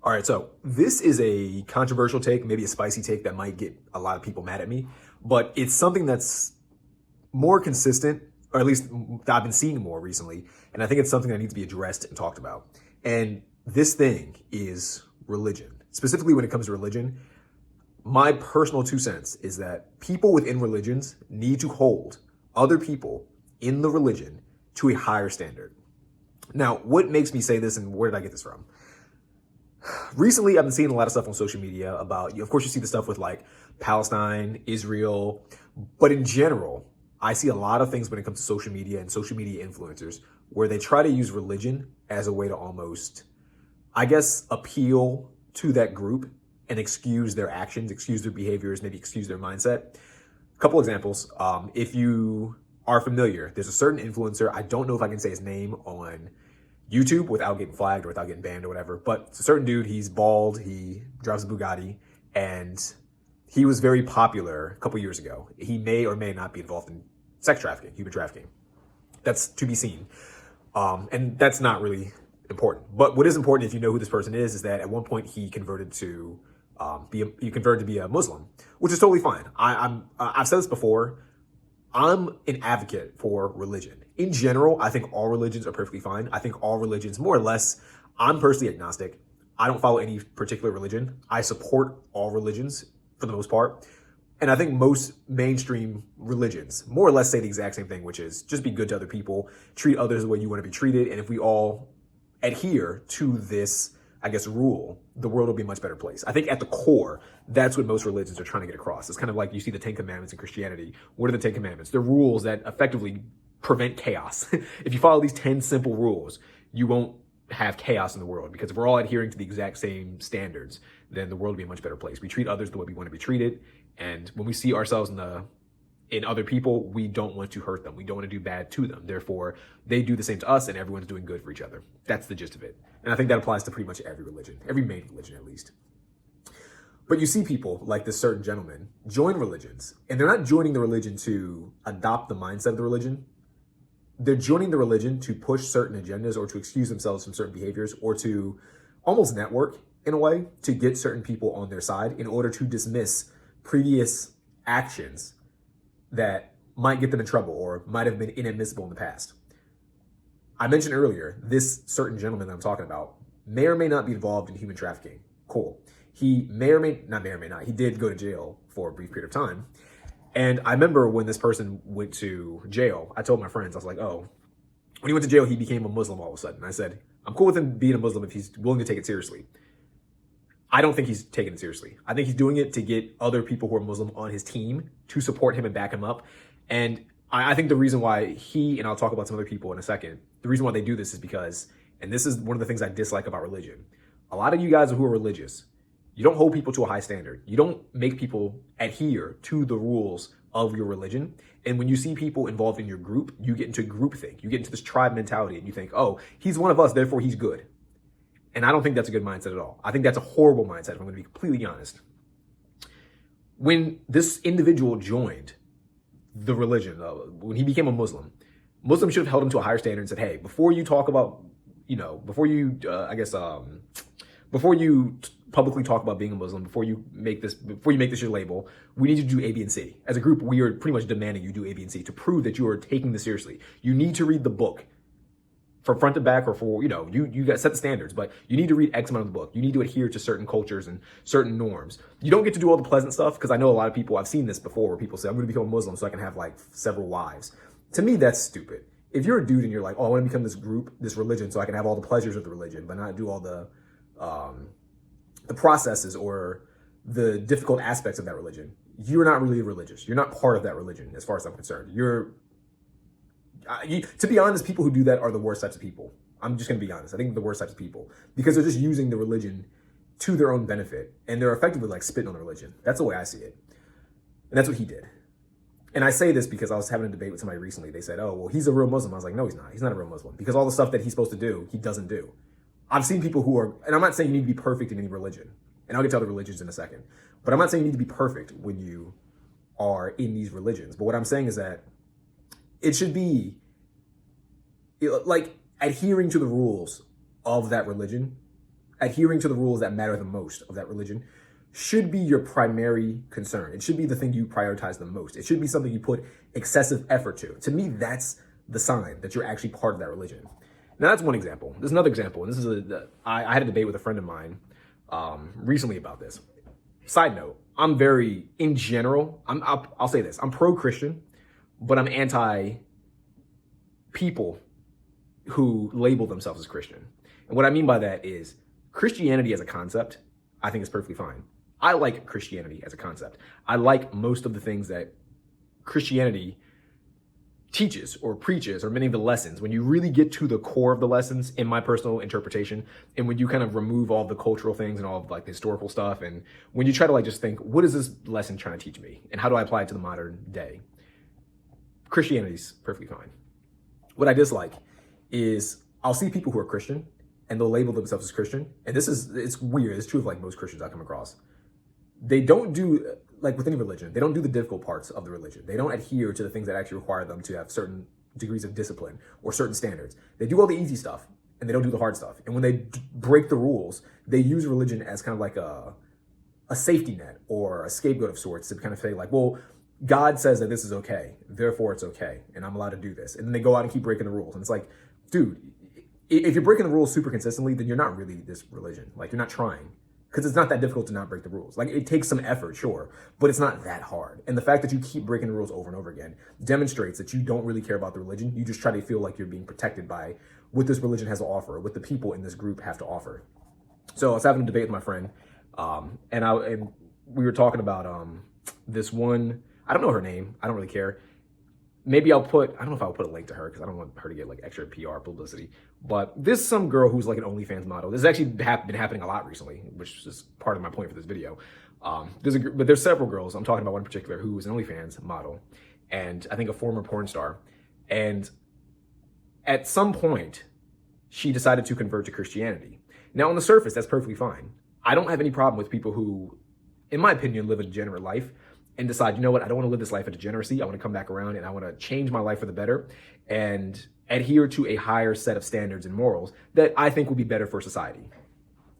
All right, so this is a controversial take, maybe a spicy take that might get a lot of people mad at me, but it's something that's more consistent, or at least that I've been seeing more recently, and I think it's something that needs to be addressed and talked about. And this thing is religion. Specifically when it comes to religion, my personal 2 cents is that people within religions need to hold other people in the religion to a higher standard. Now, what makes me say this and where did I get this from? Recently, I've been seeing a lot of stuff on social media about, of course, you see the stuff with like Palestine, Israel, but in general, I see a lot of things when it comes to social media and social media influencers where they try to use religion as a way to almost, I guess, appeal to that group and excuse their actions, excuse their behaviors, maybe excuse their mindset. A couple examples. If you are familiar, there's a certain influencer, I don't know if I can say his name on YouTube without getting flagged or without getting banned or whatever, but it's a certain dude, he's bald, he drives a Bugatti, and he was very popular a couple years ago. He may or may not be involved in sex trafficking, human trafficking. That's to be seen. And that's not really important. But what is important, if you know who this person is that at one point he converted to be a Muslim, which is totally fine. I've said this before. I'm an advocate for religion. In general, I think all religions are perfectly fine. I think all religions, more or less, I'm personally agnostic. I don't follow any particular religion. I support all religions for the most part. And I think most mainstream religions more or less say the exact same thing, which is just be good to other people, treat others the way you want to be treated. And if we all adhere to this, I guess, rule, the world will be a much better place. I think at the core, that's what most religions are trying to get across. It's kind of like you see the 10 Commandments in Christianity. What are the 10 Commandments? They're rules that effectively prevent chaos. If you follow these 10 simple rules, you won't have chaos in the world, because if we're all adhering to the exact same standards, then the world will be a much better place. We treat others the way we want to be treated. And when we see ourselves in other people, we don't want to hurt them. We don't want to do bad to them. Therefore, they do the same to us and everyone's doing good for each other. That's the gist of it. And I think that applies to pretty much every religion, every main religion at least. But you see people like this certain gentleman join religions, and they're not joining the religion to adopt the mindset of the religion. They're joining the religion to push certain agendas or to excuse themselves from certain behaviors or to almost network in a way to get certain people on their side in order to dismiss previous actions that might get them in trouble or might have been inadmissible in the past. I mentioned earlier, this certain gentleman that I'm talking about may or may not be involved in human trafficking. Cool. He may or may not, he did go to jail for a brief period of time. And I remember when this person went to jail, I told my friends, I was like, oh, when he went to jail, he became a Muslim all of a sudden. I said, I'm cool with him being a Muslim if he's willing to take it seriously. I don't think he's taking it seriously. I think he's doing it to get other people who are Muslim on his team to support him and back him up. And I think the reason why he, and I'll talk about some other people in a second, the reason why they do this is because, and this is one of the things I dislike about religion, a lot of you guys who are religious, you don't hold people to a high standard. You don't make people adhere to the rules of your religion. And when you see people involved in your group, you get into groupthink. You get into this tribe mentality and you think, oh, he's one of us, therefore he's good. And I don't think that's a good mindset at all. I think that's a horrible mindset, if I'm going to be completely honest. When this individual joined the religion, when he became a Muslim, Muslims should have held him to a higher standard and said, hey, before you talk about, before you publicly talk about being a Muslim, before you make this your label, we need you to do A, B, and C. As a group, we are pretty much demanding you do A, B, and C to prove that you are taking this seriously. You need to read the book from front to back, or for, you got to set the standards, but you need to read X amount of the book. You need to adhere to certain cultures and certain norms. You don't get to do all the pleasant stuff, because I know a lot of people, I've seen this before, where people say, I'm going to become a Muslim so I can have like several wives. To me, that's stupid. If you're a dude and you're like, oh, I want to become this religion so I can have all the pleasures of the religion, but not do all the processes or the difficult aspects of that religion, you're not really religious. You're not part of that religion, as far as I'm concerned. To be honest, people who do that are the worst types of people. I'm just going to be honest. I think the worst types of people, because they're just using the religion to their own benefit, and they're effectively like spitting on the religion. That's the way I see it. And that's what he did. And I say this because I was having a debate with somebody recently. They said, oh, well, he's a real Muslim. I was like, no, he's not. He's not a real Muslim, because all the stuff that he's supposed to do, he doesn't do. I've seen people who are, and I'm not saying you need to be perfect in any religion, and I'll get to other religions in a second, but I'm not saying you need to be perfect when you are in these religions. But what I'm saying is that it should be like adhering to the rules of that religion adhering to the rules that matter the most of that religion should be your primary concern. It should be the thing you prioritize the most. It should be something you put excessive effort to. To me, that's the sign that you're actually part of that religion. Now, that's one example. There's another example, and this is I had a debate with a friend of mine recently about this. Side note, I'm very, in general, I'll say this, I'm pro-Christian, but I'm anti-people who label themselves as Christian. And what I mean by that is Christianity as a concept, I think is perfectly fine. I like Christianity as a concept. I like most of the things that Christianity teaches or preaches, or many of the lessons. When you really get to the core of the lessons, in my personal interpretation, and when you kind of remove all the cultural things and all of like the historical stuff, and when you try to like just think, what is this lesson trying to teach me? And how do I apply it to the modern day? Christianity's perfectly fine. What I dislike is I'll see people who are Christian and they'll label themselves as Christian. And it's weird. It's true of like most Christians I come across. They don't do, like with any religion, they don't do the difficult parts of the religion. They don't adhere to the things that actually require them to have certain degrees of discipline or certain standards. They do all the easy stuff and they don't do the hard stuff. And when they break the rules, they use religion as kind of like a safety net or a scapegoat of sorts to kind of say like, well, God says that this is okay, therefore it's okay, and I'm allowed to do this. And then they go out and keep breaking the rules. And it's like, dude, if you're breaking the rules super consistently, then you're not really this religion. Like, you're not trying. Because it's not that difficult to not break the rules. Like, it takes some effort, sure, but it's not that hard. And the fact that you keep breaking the rules over and over again demonstrates that you don't really care about the religion. You just try to feel like you're being protected by what this religion has to offer, what the people in this group have to offer. So I was having a debate with my friend, and we were talking about this one, I don't know her name, I don't really care. Maybe I don't know if I'll put a link to her because I don't want her to get like extra PR publicity. But there's some girl who's like an OnlyFans model. This has actually been happening a lot recently, which is part of my point for this video. But there's several girls. I'm talking about one in particular who is an OnlyFans model, and I think a former porn star. And at some point, she decided to convert to Christianity. Now, on the surface, that's perfectly fine. I don't have any problem with people who, in my opinion, live a degenerate life and decide, you know what, I don't want to live this life of degeneracy. I want to come back around and I want to change my life for the better and adhere to a higher set of standards and morals that I think will be better for society.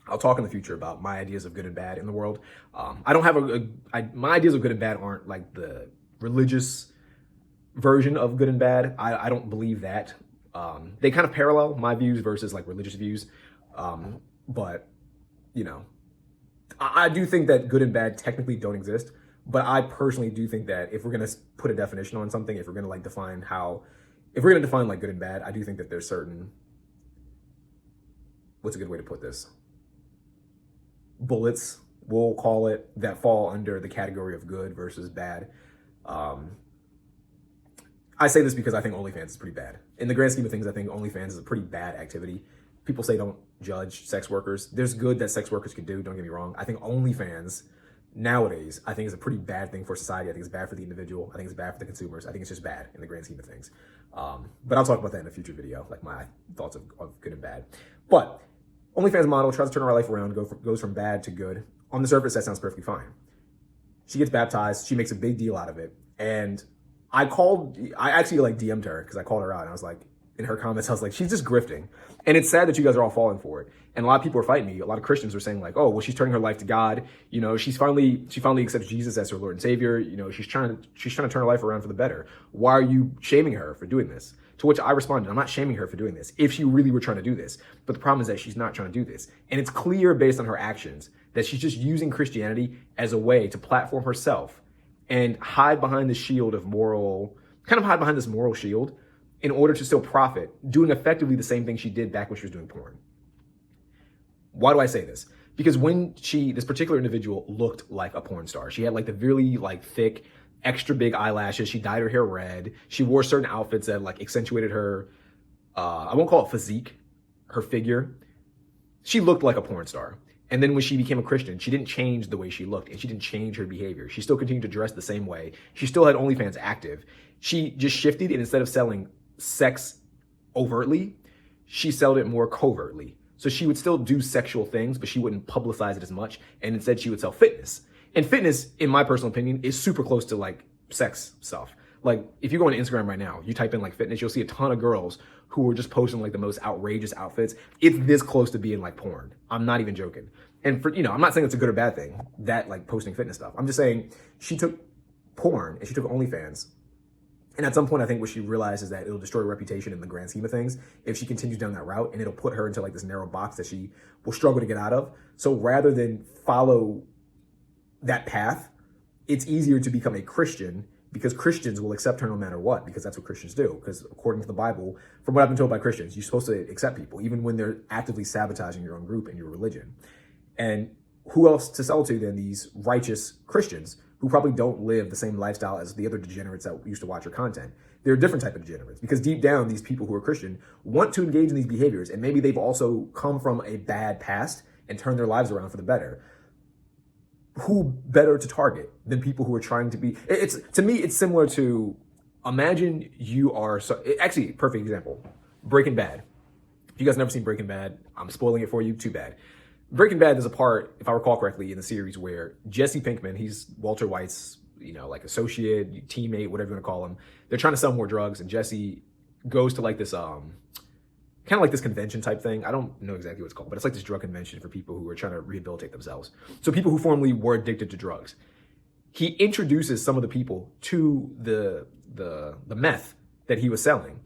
I'll talk in the future about my ideas of good and bad in the world. I don't have my ideas of good and bad aren't like the religious version of good and bad. I don't believe that. They kind of parallel my views versus like religious views. But, you know, I do think that good and bad technically don't exist. But I personally do think that if we're going to put a definition on something, if we're going to like define like good and bad, I do think that there's certain, what's a good way to put this? Bullets, we'll call it, that fall under the category of good versus bad. I say this because I think OnlyFans is pretty bad. In the grand scheme of things, I think OnlyFans is a pretty bad activity. People say don't judge sex workers. There's good that sex workers could do, don't get me wrong. I think OnlyFans nowadays, I think it's a pretty bad thing for society. I think it's bad for the individual. I think it's bad for the consumers. I think it's just bad in the grand scheme of things. But I'll talk about that in a future video, like my thoughts of good and bad. But OnlyFans model tries to turn her life around, goes from bad to good. On the surface, that sounds perfectly fine. She gets baptized. She makes a big deal out of it. And I actually like DM'd her because I called her out and I was like, in her comments, I was like, she's just grifting. And it's sad that you guys are all falling for it. And a lot of people are fighting me. A lot of Christians are saying like, oh, well, she's turning her life to God. You know, she finally accepts Jesus as her Lord and Savior. You know, she's trying to turn her life around for the better. Why are you shaming her for doing this? To which I responded, I'm not shaming her for doing this if she really were trying to do this. But the problem is that she's not trying to do this. And it's clear based on her actions that she's just using Christianity as a way to platform herself and hide behind this shield of hide behind this moral shield in order to still profit, doing effectively the same thing she did back when she was doing porn. Why do I say this? Because when this particular individual looked like a porn star, she had like the really like thick, extra big eyelashes. She dyed her hair red. She wore certain outfits that like accentuated her, I won't call it physique, her figure. She looked like a porn star. And then when she became a Christian, she didn't change the way she looked and she didn't change her behavior. She still continued to dress the same way. She still had OnlyFans active. She just shifted, and instead of selling sex overtly, she sold it more covertly. So she would still do sexual things, but she wouldn't publicize it as much. And instead she would sell fitness. And fitness, in my personal opinion, is super close to like sex stuff. Like if you go on Instagram right now, you type in like fitness, you'll see a ton of girls who are just posting like the most outrageous outfits, it's this close to being like porn. I'm not even joking. And for, I'm not saying it's a good or bad thing, that like posting fitness stuff. I'm just saying she took porn and she took OnlyFans. And at some point, I think what she realized is that it'll destroy her reputation in the grand scheme of things if she continues down that route, and it'll put her into like this narrow box that she will struggle to get out of. So rather than follow that path, it's easier to become a Christian, because Christians will accept her no matter what, because that's what Christians do. Because according to the Bible, from what I've been told by Christians, you're supposed to accept people, even when they're actively sabotaging your own group and your religion. And who else to sell to than these righteous Christians who probably don't live the same lifestyle as the other degenerates that used to watch your content? They're a different type of degenerates, because deep down, these people who are Christian want to engage in these behaviors, and maybe they've also come from a bad past and turned their lives around for the better. Who better to target than people who are trying to be? To me, it's similar to, imagine you are, actually, perfect example, Breaking Bad. If you guys never seen Breaking Bad, I'm spoiling it for you, too bad. Breaking Bad, there's a part, if I recall correctly, in the series where Jesse Pinkman, he's Walter White's, like associate, teammate, whatever you want to call him. They're trying to sell more drugs, and Jesse goes to like this, kind of like this convention type thing. I don't know exactly what it's called, but it's like this drug convention for people who are trying to rehabilitate themselves. So people who formerly were addicted to drugs. He introduces some of the people to the meth that he was selling.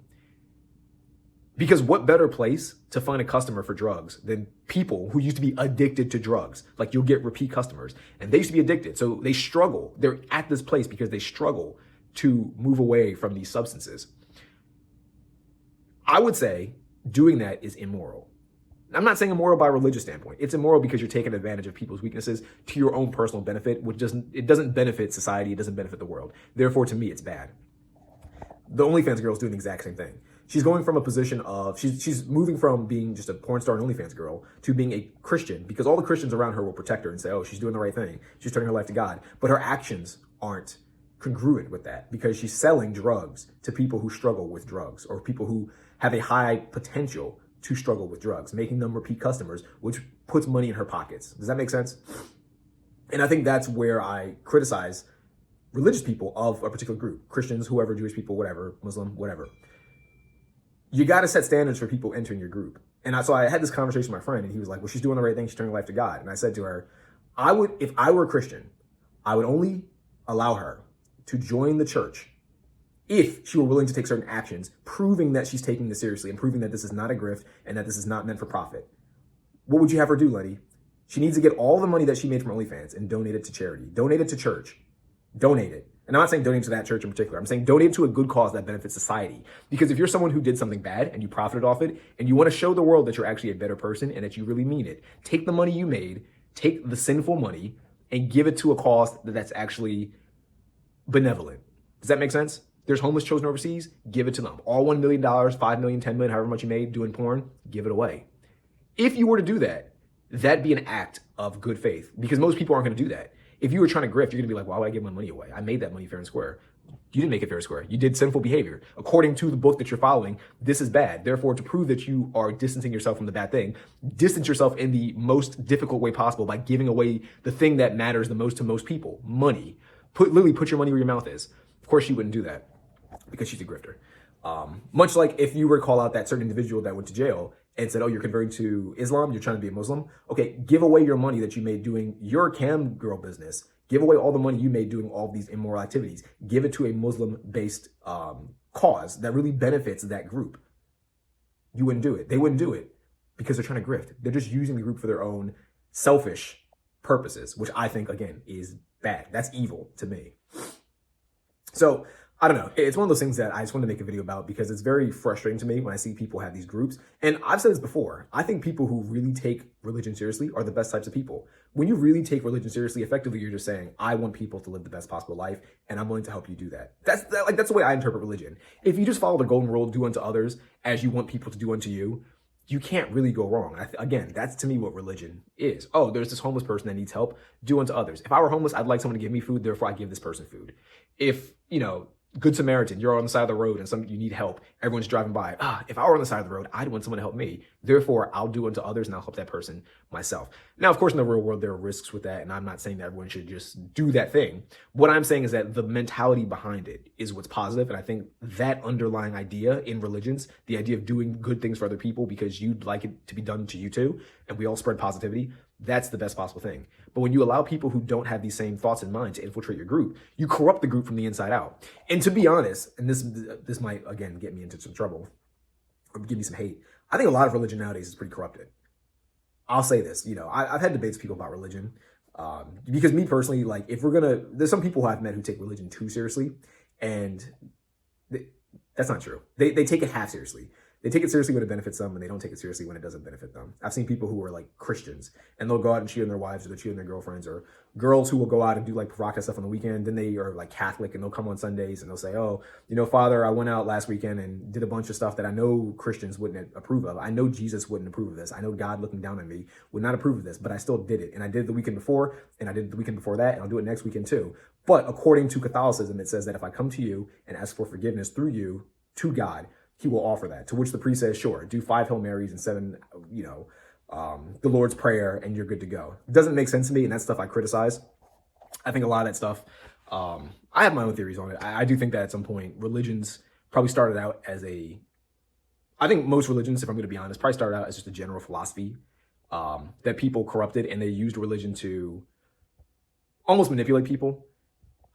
Because what better place to find a customer for drugs than people who used to be addicted to drugs? Like, you'll get repeat customers, and they used to be addicted. So they struggle. They're at this place because they struggle to move away from these substances. I would say doing that is immoral. I'm not saying immoral by a religious standpoint. It's immoral because you're taking advantage of people's weaknesses to your own personal benefit, which doesn't benefit society. It doesn't benefit the world. Therefore, to me, it's bad. The OnlyFans girl is doing the exact same thing. She's going from a position of, she's moving from being just a porn star and OnlyFans girl to being a Christian, because all the Christians around her will protect her and say, oh, she's doing the right thing. She's turning her life to God. But her actions aren't congruent with that, because she's selling drugs to people who struggle with drugs, or people who have a high potential to struggle with drugs, making them repeat customers, which puts money in her pockets. Does that make sense? And I think that's where I criticize religious people of a particular group, Christians, whoever, Jewish people, whatever, Muslim, whatever. You got to set standards for people entering your group. And so I had this conversation with my friend, and he was like, well, she's doing the right thing. She's turning her life to God. And I said to her, if I were a Christian, I would only allow her to join the church if she were willing to take certain actions, proving that she's taking this seriously and proving that this is not a grift and that this is not meant for profit. What would you have her do, Lenny? She needs to get all the money that she made from OnlyFans and donate it to charity. Donate it to church. Donate it. And I'm not saying donate to that church in particular. I'm saying donate to a good cause that benefits society. Because if you're someone who did something bad and you profited off it, and you want to show the world that you're actually a better person and that you really mean it, take the money you made, take the sinful money, and give it to a cause that's actually benevolent. Does that make sense? There's homeless children overseas, give it to them. All $1 million, $5 million, $10 million, however much you made doing porn, give it away. If you were to do that, that'd be an act of good faith, because most people aren't going to do that. If you were trying to grift, you're going to be like, why would I give my money away? I made that money fair and square. You didn't make it fair and square. You did sinful behavior. According to the book that you're following, this is bad. Therefore, to prove that you are distancing yourself from the bad thing, distance yourself in the most difficult way possible by giving away the thing that matters the most to most people, money. Literally put your money where your mouth is. Of course, she wouldn't do that because she's a grifter. Much like if you were to call out that certain individual that went to jail and said, oh, you're converting to Islam, you're trying to be a Muslim. Okay, give away your money that you made doing your cam girl business. Give away all the money you made doing all of these immoral activities. Give it to a Muslim-based cause that really benefits that group. You wouldn't do it. They wouldn't do it because they're trying to grift. They're just using the group for their own selfish purposes, which I think, again, is bad. That's evil to me. So, I don't know. It's one of those things that I just wanted to make a video about because it's very frustrating to me when I see people have these groups. And I've said this before. I think people who really take religion seriously are the best types of people. When you really take religion seriously, effectively, you're just saying, I want people to live the best possible life, and I'm willing to help you do that. That's the way I interpret religion. If you just follow the golden rule, do unto others as you want people to do unto you, you can't really go wrong. Again, that's to me what religion is. Oh, there's this homeless person that needs help. Do unto others. If I were homeless, I'd like someone to give me food. Therefore, I give this person food. If, Good Samaritan, you're on the side of the road and you need help. Everyone's driving by. If I were on the side of the road, I'd want someone to help me. Therefore, I'll do unto others and I'll help that person myself. Now, of course, in the real world, there are risks with that. And I'm not saying that everyone should just do that thing. What I'm saying is that the mentality behind it is what's positive. And I think that underlying idea in religions, the idea of doing good things for other people because you'd like it to be done to you too, and we all spread positivity, that's the best possible thing. But when you allow people who don't have these same thoughts in mind to infiltrate your group, you corrupt the group from the inside out. And to be honest, and this might, again, get me into some trouble or give me some hate, I think a lot of religion nowadays is pretty corrupted. I'll say this, I've had debates with people about religion because me personally, like, if we're going to, there's some people who I've met who take religion too seriously, and that's not true. They take it half seriously. They take it seriously when it benefits them, and they don't take it seriously when it doesn't benefit them. I've seen people who are like Christians, and they'll go out and cheat on their wives, or they'll cheat on their girlfriends, or girls who will go out and do like provocative stuff on the weekend. Then they are like Catholic, and they'll come on Sundays and they'll say, "Oh, Father, I went out last weekend and did a bunch of stuff that I know Christians wouldn't approve of. I know Jesus wouldn't approve of this. I know God looking down on me would not approve of this, but I still did it. And I did it the weekend before, and I did it the weekend before that, and I'll do it next weekend too." But according to Catholicism, it says that if I come to you and ask for forgiveness through you to God, he will offer that. To which the priest says, sure, do 5 Hail Marys and 7, the Lord's Prayer, and you're good to go. It doesn't make sense to me, and that's stuff I criticize. I think a lot of that stuff, I have my own theories on it. I do think that at some point, religions probably started out as I think most religions, if I'm going to be honest, probably started out as just a general philosophy that people corrupted, and they used religion to almost manipulate people.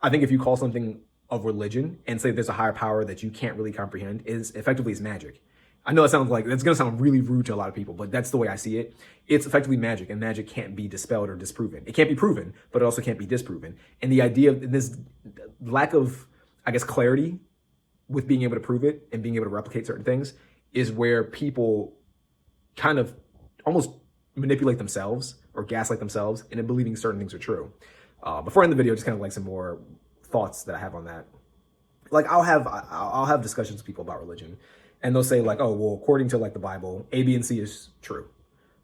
I think if you call something of religion and say there's a higher power that you can't really comprehend, is effectively is magic. I know that's going to sound really rude to a lot of people, but that's the way I see it. It's effectively magic, and magic can't be dispelled or disproven. It can't be proven, but it also can't be disproven. And the idea of this lack of, clarity with being able to prove it and being able to replicate certain things is where people kind of almost manipulate themselves or gaslight themselves into believing certain things are true. Before I end the video, just kind of like some more thoughts that I have on that. Like I'll have discussions with people about religion, and they'll say like, oh, well, according to like the Bible, A, B, and C is true.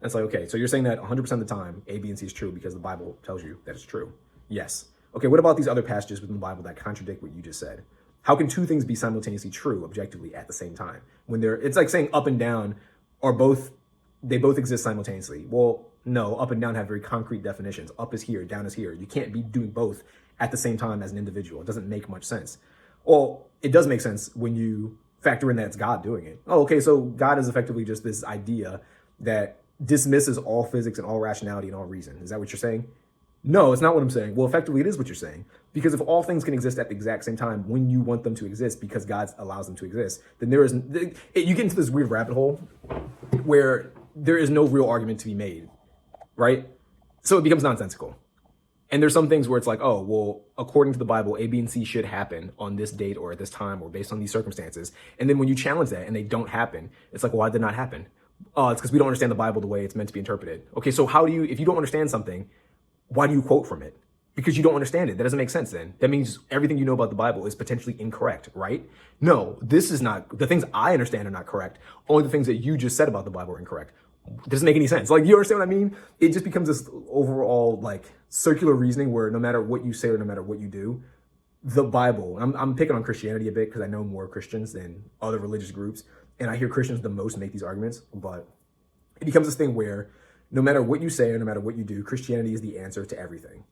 And it's like, okay, so you're saying that 100% of the time A, B, and C is true because the Bible tells you that it's true. Yes. Okay, what about these other passages within the Bible that contradict what you just said? How can two things be simultaneously true objectively at the same time? When it's like saying up and down are they both exist simultaneously. Well, no, up and down have very concrete definitions. Up is here, down is here. You can't be doing both at the same time as an individual. It doesn't make much sense. Well, it does make sense when you factor in that it's God doing it. Oh, okay, so God is effectively just this idea that dismisses all physics and all rationality and all reason. Is that what you're saying? No, it's not what I'm saying. Well, effectively, it is what you're saying. Because if all things can exist at the exact same time when you want them to exist because God allows them to exist, then you get into this weird rabbit hole where there is no real argument to be made, right? So it becomes nonsensical. And there's some things where it's like, oh, well, according to the Bible, A, B, and C should happen on this date or at this time or based on these circumstances. And then when you challenge that and they don't happen, it's like, well, why did it not happen? Oh, it's because we don't understand the Bible the way it's meant to be interpreted. Okay, so if you don't understand something, why do you quote from it? Because you don't understand it. That doesn't make sense then. That means everything you know about the Bible is potentially incorrect, right? No, this is not, the things I understand are not correct. Only the things that you just said about the Bible are incorrect. It doesn't make any sense. Like, you understand what I mean? It just becomes this overall like circular reasoning where no matter what you say or no matter what you do, the Bible, and I'm picking on Christianity a bit because I know more Christians than other religious groups, and I hear Christians the most make these arguments, but it becomes this thing where no matter what you say or no matter what you do, Christianity is the answer to everything.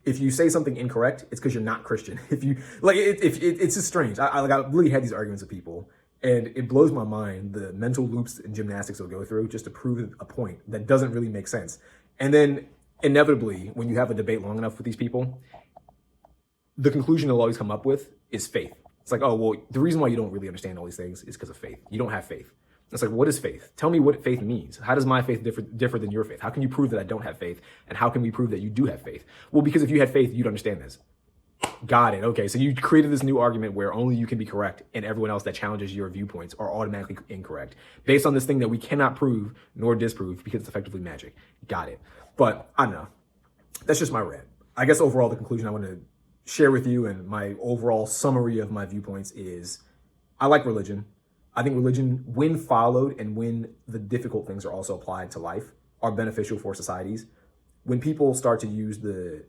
If you say something incorrect, it's because you're not Christian. If you like, it's just strange. I really had these arguments with people, and it blows my mind the mental loops and gymnastics they'll go through just to prove a point that doesn't really make sense. And then inevitably, when you have a debate long enough with these people, the conclusion they'll always come up with is faith. It's like, oh, well, the reason why you don't really understand all these things is because of faith. You don't have faith. It's like, what is faith? Tell me what faith means. How does my faith differ than your faith? How can you prove that I don't have faith? And how can we prove that you do have faith? Well, because if you had faith, you'd understand this. Got it. Okay, so you created this new argument where only you can be correct and everyone else that challenges your viewpoints are automatically incorrect based on this thing that we cannot prove nor disprove because it's effectively magic. Got it. But I don't know. That's just my rant. I guess overall the conclusion I want to share with you and my overall summary of my viewpoints is I like religion. I think religion, when followed and when the difficult things are also applied to life, are beneficial for societies. When people start to use the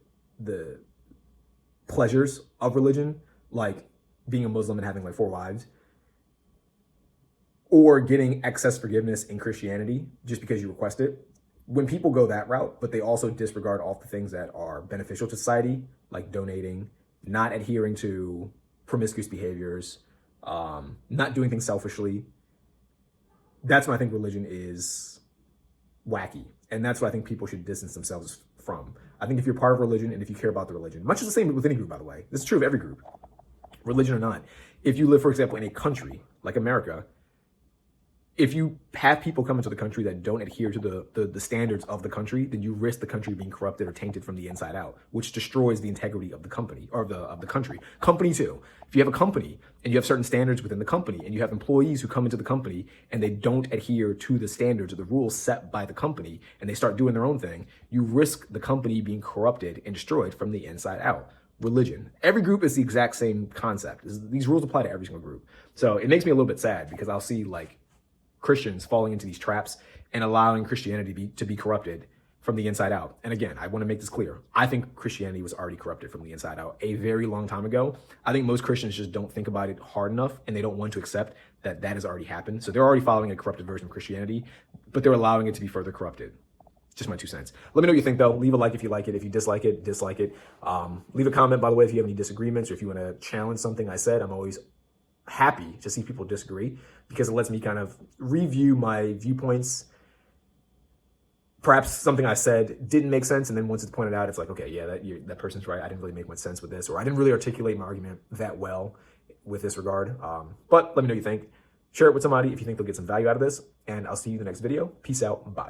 pleasures of religion, like being a Muslim and having like 4 wives, or getting excess forgiveness in Christianity just because you request it. When people go that route, but they also disregard all the things that are beneficial to society, like donating, not adhering to promiscuous behaviors, not doing things selfishly, that's when I think religion is wacky. And that's what I think people should distance themselves from. I think if you're part of religion and if you care about the religion, much as the same with any group, by the way, this is true of every group, religion or not. If you live, for example, in a country like America, if you have people come into the country that don't adhere to the standards of the country, then you risk the country being corrupted or tainted from the inside out, which destroys the integrity of the company or of the country. Company too. If you have a company and you have certain standards within the company and you have employees who come into the company and they don't adhere to the standards or the rules set by the company and they start doing their own thing, you risk the company being corrupted and destroyed from the inside out. Religion. Every group is the exact same concept. These rules apply to every single group. So it makes me a little bit sad because I'll see like Christians falling into these traps and allowing Christianity to be corrupted from the inside out. And again, I want to make this clear. I think Christianity was already corrupted from the inside out a very long time ago. I think most Christians just don't think about it hard enough and they don't want to accept that that has already happened. So they're already following a corrupted version of Christianity, but they're allowing it to be further corrupted. Just my 2 cents. Let me know what you think though. Leave a like if you like it. If you dislike it, dislike it. Leave a comment, by the way, if you have any disagreements or if you want to challenge something I said. I'm always happy to see people disagree because it lets me kind of review my viewpoints. Perhaps something I said didn't make sense, and then once it's pointed out, it's like, okay, yeah, that person's right. I didn't really make much sense with this, or I didn't really articulate my argument that well with this regard. But let me know what you think. Share it with somebody if you think they'll get some value out of this, and I'll see you in the next video. Peace out. Bye.